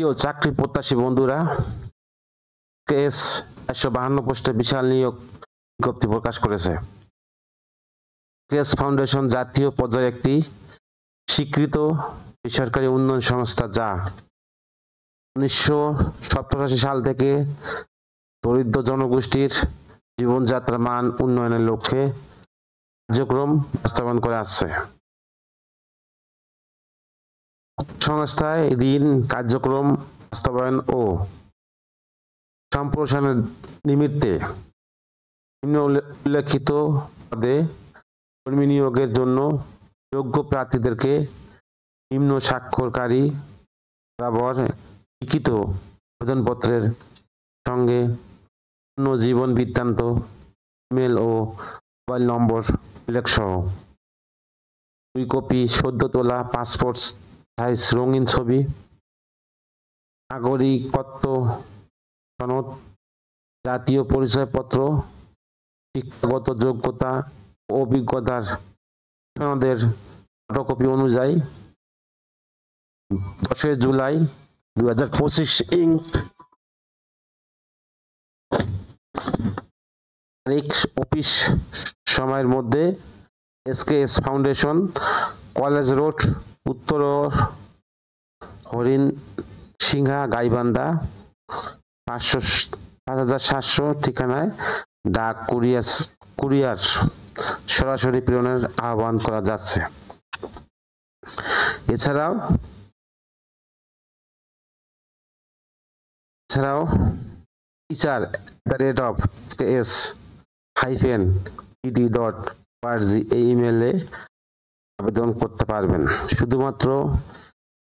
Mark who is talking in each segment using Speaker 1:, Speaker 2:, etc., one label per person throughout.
Speaker 1: প্রিয় চাকরি প্রত্যাশী বন্ধুরা, কেএস 452 পোস্টে বিশাল নিয়োগ বিজ্ঞপ্তি প্রকাশ করেছে। কেএস ফাউন্ডেশন জাতীয় পর্যায়ে একটি স্বীকৃত বেসরকারি উন্নয়ন সংস্থা, যা 1987 সাল থেকে দরিদ্র জনগোষ্ঠীর জীবনযাত্রার মান উন্নয়নের লক্ষ্যে কার্যক্রম বাস্তবায়ন করে আসছে। সংস্থায় ঋণ কার্যক্রম বাস্তবায়ন ও সম্প্রসারণের নিমিত্তে নিম্ন উল্লেখিত পদে কর্মী নিয়োগের জন্য যোগ্য প্রার্থীদেরকে নিম্ন স্বাক্ষরকারী বরাবর লিখিত আবেদনপত্রের সঙ্গে পূর্ণ জীবন বৃত্তান্ত, ইমেল ও মোবাইল নম্বর উল্লেখ সহ 2 কপি সদ্য তোলা পাসপোর্ট সাইজ রঙিন ছবি, নাগরিকত্ব সনদ, জাতীয় পরিচয়পত্র, শিক্ষাগত যোগ্যতা ও অভিজ্ঞতার সনদের ফটোকপি অনুযায়ী 10 জুলাই 2025 তারিখ অফিস সময়ের মধ্যে এসকেএস ফাউন্ডেশন, কলেজ রোড, উত্তর হরিণ সিংহা, গাইবান্ধা 5700 ঠিকানায় ডাক কুরিয়ার সরাসরি প্রেরণের আহ্বান করা যাচ্ছে। এছাড়াও teacher@eds-ed.org এই ইমেলে আবেদন করতে পারবেন। শুধুমাত্র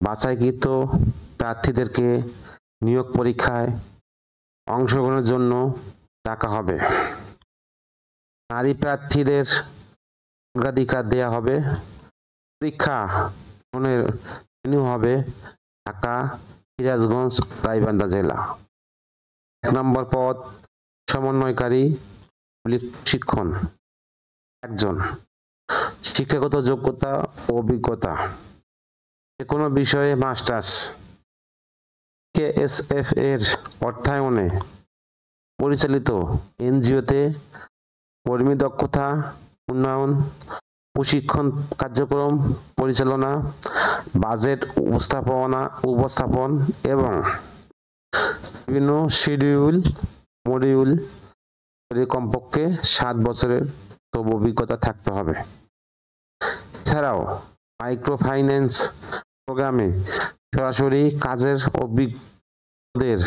Speaker 1: বাছাইকৃত প্রার্থীদেরকে নিয়োগ পরীক্ষায় অংশগ্রহণের জন্য ডাকা হবে। নারী প্রার্থীদের অগ্রাধিকার দেওয়া হবে। পরীক্ষা ভেন্যু হবে ঢাকা, সিরাজগঞ্জ, গাইবান্ধা জেলা। 1 নম্বর পদ সমন্বয়কারী প্রশিক্ষণ 1 জন। শিক্ষাগত যোগ্যতা ও অভিজ্ঞতা যে কোনো বিষয়ে মাস্টার্স। কেএসএফ এর অর্থায়নে পরিচালিত এনজিওতে কর্মী দক্ষতা উন্নয়ন, প্রশিক্ষণ কার্যক্রম পরিচালনা, বাজেট উপস্থাপন এবং বিভিন্ন মডিউল কমপক্ষে 7 বছরের তবু অভিজ্ঞতা থাকতে হবে। এছাড়াও মাইক্রো ফাইন্যান্স প্রোগ্রামে সরাসরি কাজের অভিজ্ঞদের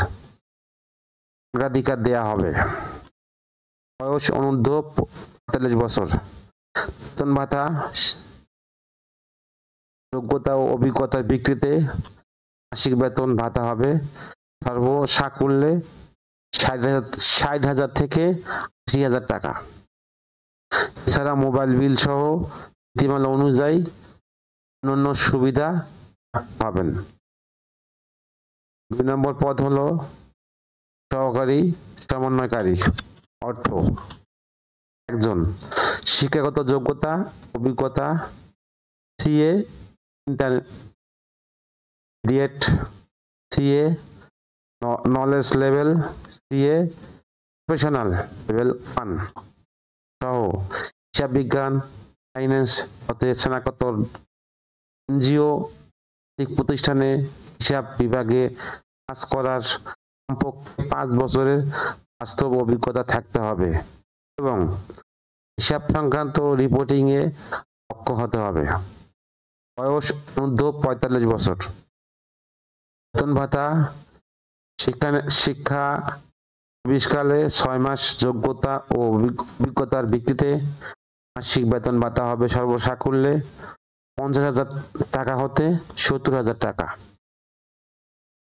Speaker 1: অগ্রাধিকার দেওয়া হবে। বয়স অনূর্ধ্ব 45 বছর। বেতন ভাতা যোগ্যতা ও অভিজ্ঞতার ভিত্তিতে মাসিক বেতন ভাতা হবে সর্বসাকুল্যে 60,000 থেকে 80,000 টাকা। এছাড়া মোবাইল বিল সহ নীতিমালা অনুযায়ী অন্যান্য সুবিধা পাবেন। 2 নম্বর পদ হলো সহকারী সমন্বয়কারী। অর্থ 1 জন। শিক্ষাগত যোগ্যতা অভিজ্ঞতা CA intermediate, CA knowledge level, CA professional level 1 সহ হিসাব বিজ্ঞান, ফাইন্যান্স হতে স্নাতকোত্তর, এনজিও প্রতিষ্ঠানে হিসাব বিভাগে কাজ করার কমপক্ষে 5 বছরের বাস্তব অভিজ্ঞতা থাকতে হবে এবং হিসাব সংক্রান্ত রিপোর্টিং এ দক্ষ হতে হবে। বয়স অনূর্ধ্ব 45 বছর। বেতন ভাতা শিক্ষা আবিষ্কালে 6 মাস যোগ্যতা ও অভিজ্ঞতার ভিত্তিতে মাসিক বেতন ভাতা হবে সর্বসাকুল্যে 50,000 টাকা হতে 70,000 টাকা।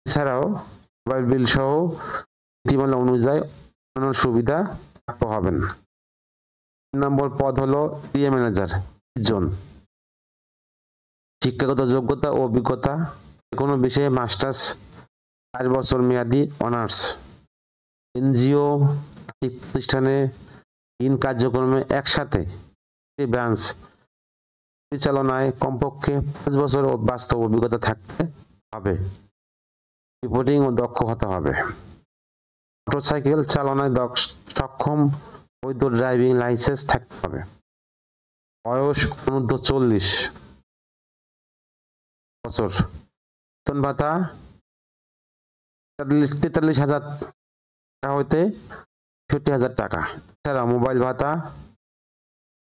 Speaker 1: এছাড়াও মোবাইল বিল সহ নীতিমালা অনুযায়ী অন্যান্য সুবিধা প্রাপ্ত হবেন। 3 নম্বর পদ হলো সিএ ম্যানেজার 3 জন। শিক্ষাগত যোগ্যতা ও অভিজ্ঞতা যে কোনো বিষয়ে মাস্টার্স, 4 বছর মেয়াদী অনার্স। এনজিও প্রতিষ্ঠানে ঋণ কার্যক্রমে একসাথে ব্রাঞ্চ পরিচালনায় কমপক্ষে 5 বছর বাস্তব অভিজ্ঞতা থাকতে হবে। রিপোর্টিং ও দক্ষ হতে হবে। মোটরসাইকেল চালনায় সক্ষম, বৈধ ড্রাইভিং লাইসেন্স থাকতে হবে। বয়স অনূর্ধ্ব 40 বছর। বেতন ভাতা 43,000 টাকা হইতে 60,000 টাকা। এছাড়া মোবাইল ভাতা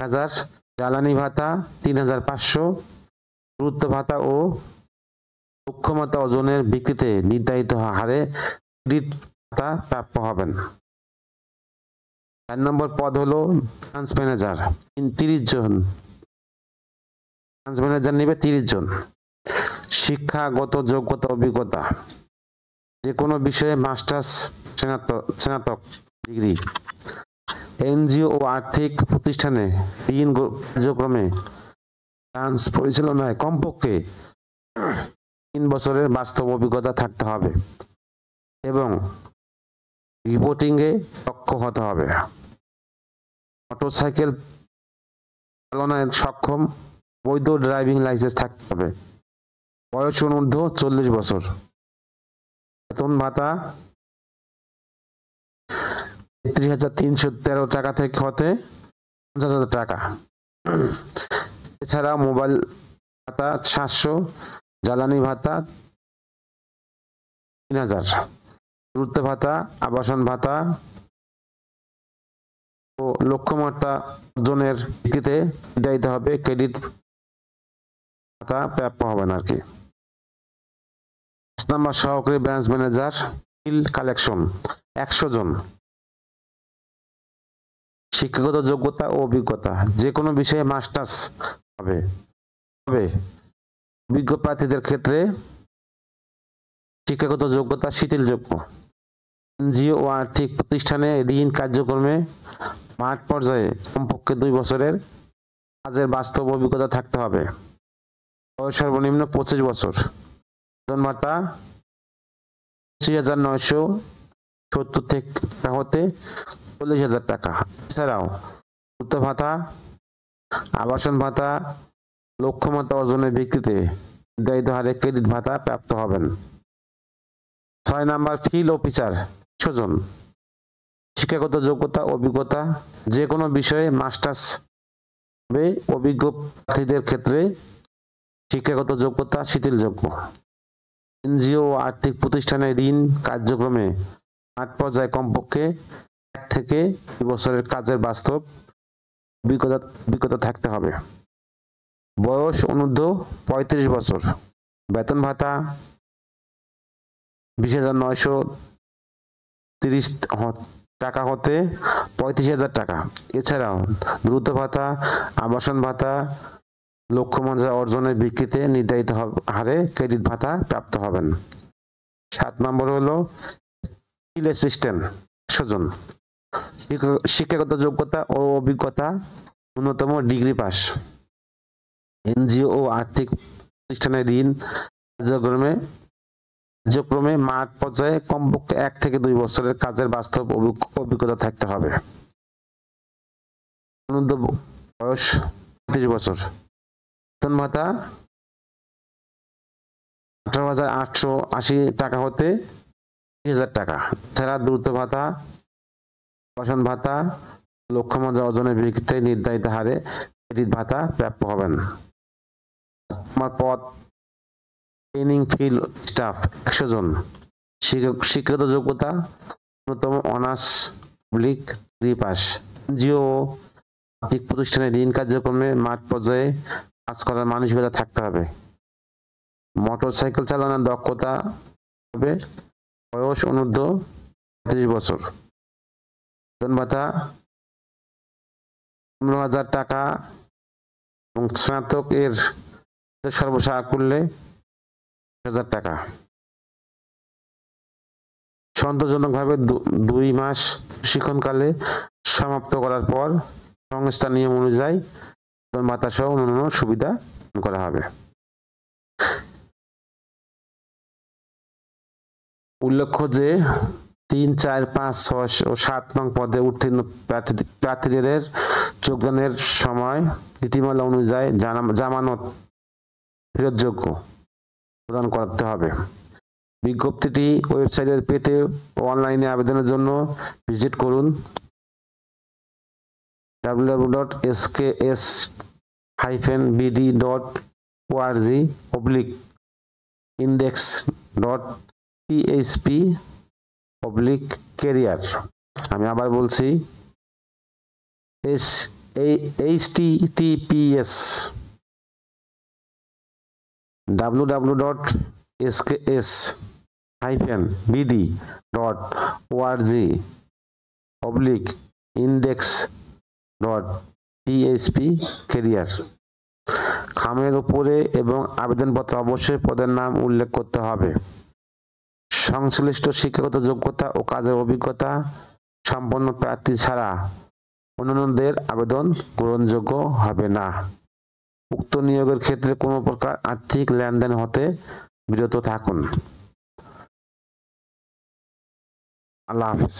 Speaker 1: 1,000, জ্বালানি ভাতা 3,500, গুরুত্ব ভাতা ও লক্ষ্যমাত্রা অর্জনের ভিত্তিতে নির্ধারিত হারে ক্রেডিট ভাতা প্রাপ্য হবেন। 4 নম্বর পদ হলো ব্রাঞ্চ ম্যানেজার, 30 জন। ব্রাঞ্চ ম্যানেজার নেবে 30 জন। শিক্ষাগত যোগ্যতা অভিজ্ঞতা, যে কোনো বিষয়ে মাস্টার্স, স্নাতক ডিগ্রি। এনজিও ও আর্থিক প্রতিষ্ঠানে ঋণ কার্যক্রমে ব্রাঞ্চ পরিচালনায় কমপক্ষে 3 বছরের বাস্তব অভিজ্ঞতা থাকতে হবে এবং রিপোর্টিং এ দক্ষ হতে হবে। মোটরসাইকেল চালনায় সক্ষম, বৈধ ড্রাইভিং লাইসেন্স থাকতে হবে। বয়স অনূর্ধ্ব 40 বছর। বেতন ভাতা 33,313 টাকা থেকে হতে 50,000 টাকা। এছাড়া মোবাইল ভাতা 700, জ্বালানি ভাতা 3,000, গুরুত্ব ভাতা, আবাসন ভাতা ও লক্ষ্যমাত্রা অর্জনের ভিত্তিতে নির্ধারিত হবে ক্রেডিট ভাতা প্রাপ্য হবেন আর কি। 5 নম্বর সহকারী ব্রাঞ্চ ম্যানেজার, বিল কালেকশন 100 জন। শিক্ষাগত যোগ্যতা ও অভিজ্ঞতা, যে কোনো বিষয়ে মাস্টার্স হবে। অভিজ্ঞ প্রার্থীদের ক্ষেত্রে শিক্ষাগত যোগ্যতা শিথিলযোগ্য। এনজিও ও আর্থিক প্রতিষ্ঠানে ঋণ কার্যক্রমে মাঠ পর্যায়ে কমপক্ষে 2 বছরের কাজের বাস্তব অভিজ্ঞতা থাকতে হবে। বয়স সর্বনিম্ন 25 বছর। বেতন ভাতা 25,970 টাকা হতে 40,000 টাকা। এছাড়াও গুরুত্ব ভাতা, আবাসন ভাতা, লক্ষ্যমাত্রা অর্জনের ভিত্তিতে নির্ধারিত হারে ক্রেডিট ভাতা প্রাপ্ত হবেন। 6 নম্বর ফিল্ড অফিসার, 100 জন। শিক্ষাগত যোগ্যতা অভিজ্ঞতা, যে কোনো বিষয়ে মাস্টার্স হবে। অভিজ্ঞ প্রার্থীদের ক্ষেত্রে শিক্ষাগত যোগ্যতা শিথিলযোগ্য। এনজিও ও আর্থিক প্রতিষ্ঠানে ঋণ কার্যক্রমে মাঠ পর্যায়ে কমপক্ষে 1 থেকে 2 বছরের কাজের বাস্তব অভিজ্ঞতা থাকতে হবে। বয়স অনূর্ধ্ব 35 বছর। বেতন ভাতা 20,930 টাকা হতে 35,000 টাকা। এছাড়াও গুরুত্ব ভাতা, আবাসন ভাতা, লক্ষ্যমাত্রা অর্জনের ভিত্তিতে নির্ধারিত হারে ক্রেডিট ভাতা প্রাপ্ত হবেন। 7 নম্বর হলো ফিল্ড অ্যাসিস্ট্যান্ট, 100 জন। শিক্ষাগত যোগ্যতা ও অভিজ্ঞতা ন্যূনতম ডিগ্রি পাস। এনজিও ও আর্থিক প্রতিষ্ঠানে ঋণ কার্যক্রমে মাঠ পর্যায়ে কমপক্ষে 1 থেকে 2 বছরের কাজের বাস্তব অভিজ্ঞতা থাকতে হবে। বয়স 30 বছর। বেতন ভাতা 18,880 টাকা হতে 30,000 টাকা। এছাড়া দ্রুত ভাতা, আবাসন ভাতা, লক্ষ্যমাত্রা অর্জনের ভিত্তিতে নির্ধারিত হারে ক্রেডিট ভাতা প্রাপ্য হবেন। আমার পদ ট্রেনিং ফিল্ড স্টাফ, 100 জন। শিক্ষাগত যোগ্যতা ন্যূনতম honours public degree pass. NGO আর্থিক প্রতিষ্ঠানে ঋণ কার্যক্রমে মাঠ পর্যায়ে কাজ করার মানসিকতা থাকতে হবে। মোটরসাইকেল চালানোর দক্ষতা হবে। বয়স অনূর্ধ্ব 30 বছর। বেতন ভাতা 15,000 টাকা এবং স্নাতক এর সর্বসাকুল্যে করলে 1,000 টাকা। সন্তোষজনকভাবে 2 মাস প্রশিক্ষণকালে সমাপ্ত করার পর সংস্থার নিয়ম অনুযায়ী বেতন ভাতা সহ অন্যান্য সুবিধা করা হবে। উল্লেখ্য যে 3, 4, 5, 6 ও 7 নং পদে উত্তীর্ণ প্রার্থীদের যোগদানের সময় নীতিমালা অনুযায়ী জামানত ফেরতযোগ্য প্রদান করতে হবে। বিজ্ঞপ্তিটি ওয়েবসাইটে পেতে অনলাইনে আবেদনের জন্য ভিজিট করুন www.sks-bd.org/index.php/career। আমি আবার বলছি https://www.sks-bd.org/index.php/career। খামের উপরে এবং আবেদনপত্রে অবশ্যই পদের নাম উল্লেখ করতে হবে। সংশ্লিষ্ট শিক্ষাগত যোগ্যতা ও কাজের অভিজ্ঞতা সম্পন্ন প্রার্থী ছাড়া অন্যান্যদের আবেদন গ্রহণযোগ্য হবে না। উক্ত নিয়োগের ক্ষেত্রে কোনো প্রকার আর্থিক লেনদেন হতে বিরত থাকুন। আল্লাহ হাফেজ।